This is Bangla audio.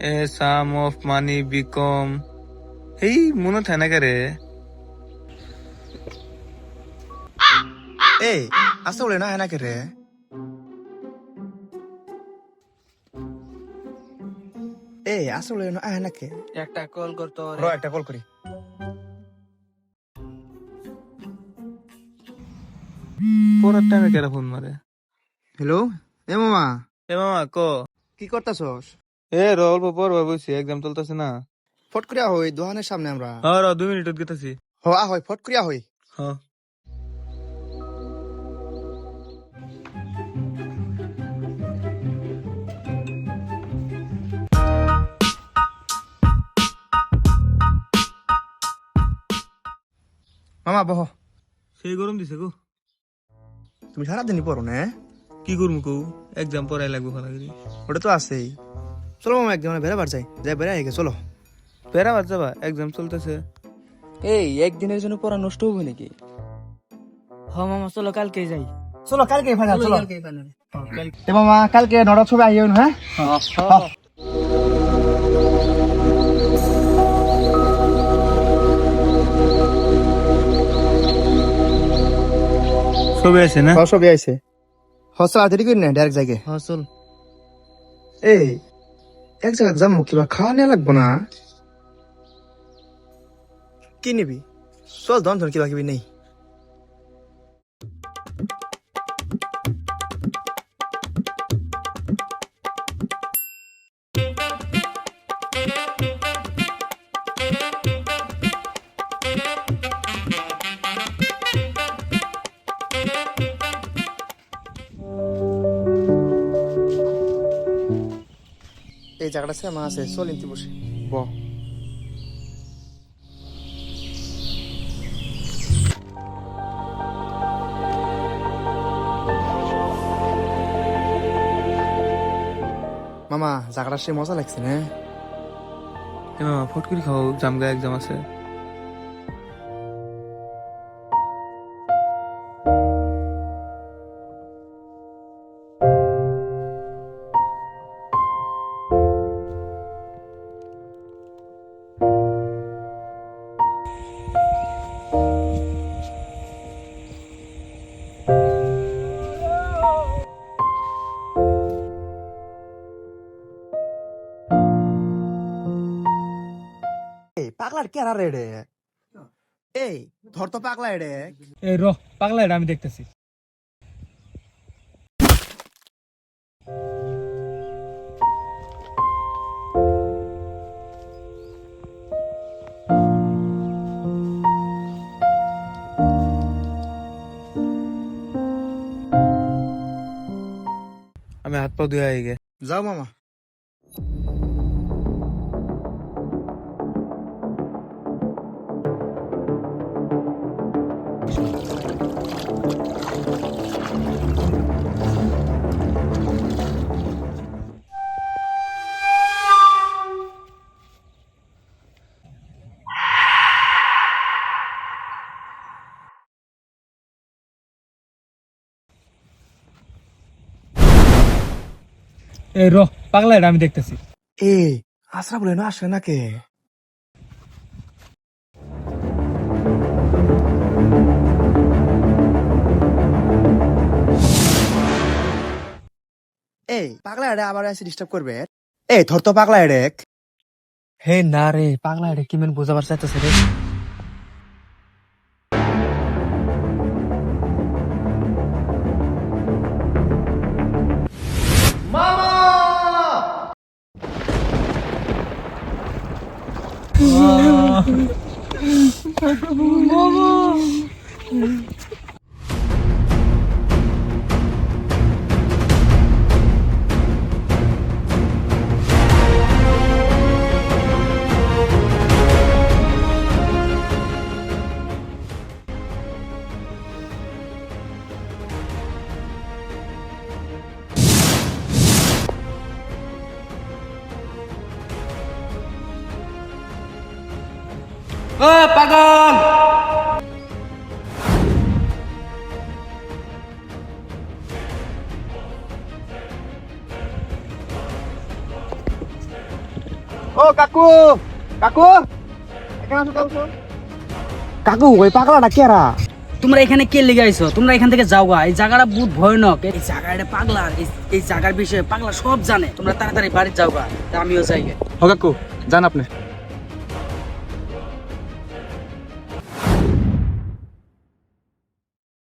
A some of money BCom এই মনে থাকে না রে। এই আসতে বলে না হ্যাঁ নাকি রে? এই আসতে বলে না হ্যাঁ নাকি? একটা কল করতো র একটা কল করি। পরের টাইমে কেরা ফোন মারে। হ্যালো, এ মামা এ মামা ক। কি করতাছস? এ র অল্প পর বসছি, এক্সাম চলতেছে না। ফট করিয়া হই দোকানের সামনে আমরা। হ্যাঁ র 2 মিনিট গেতেছি। হয় ফট করিয়া হই। হ্যাঁ মামা বহ। সেই গরম দিছে গো। তুমি সারাদিনই পড়ো না? কি করবো কৌ, এক্সাম পড়াই লাগবো খানা করি। ওটা তো আছেই। চলো মামা একদিন আমরা বেড়াবার যাই বেড়া আগে চলো। বেড়াবার যাবা, এক্সাম চলতেছে। এই একদিনের জন্য পড়া নষ্ট হবে নাকি? মামা চলো কালকে যাই। চলো কালকে ফাইনাল চলো। কালকে ফাইনাল। এ মামা কালকে 9টার সময় আইও না হ্যাঁ? ছবি আছে না? সবই আইছে। হসলা দেরি করি না ডাইরেক্ট জায়গায়। হ্যাঁ চল। এই এক জায়গায় যাবো কিবা খাওয়া নেওয়া লাগবো না? কি নিবি? চল ধন ধন কিবা কিবি নেই। এই জায়গাটা সেমা আছে, চল ইনতে বসে ব। মামা জায়গাটা সে মজা লাগছে না? এ মামা ফট করে খাও, জামগা এক্সাম আছে। এই পাগলার কেরা রে রে? এই ধর তো পাগলা রে। এই র পাগলা এটা আমি দেখতেছি। আমি হাত পা ধুয়ে আই গে। যাও মামা। এই র পাগলা এটা আমি দেখতেছি। এই আসরা বলে না আসে নাকি? এই পাগলা এডে আবার এসে ডিস্টার্ব করবে। এই ধর তো পাগলা এডে। হে না রে পাগলা এটা কি মেন বোঝাবার চাইতেছে রে। ও পাগল! ও কাকু কাকু এখানে আসো কাকু। কাকু ওই পাগলাটা কেরা? তোমরা এখানে কে লেগে আইছো? তোমরা এখান থেকে যাও গা, এই জায়গাটা বহুত ভয়ানক। এই জায়গাটা পাগলার, এই জায়গার বিষয়ে পাগলা সব জানে। তোমরা তাড়াতাড়ি বাড়ি যাও গা, তা আমিও যাই গে। ও কাকু যান আপনি।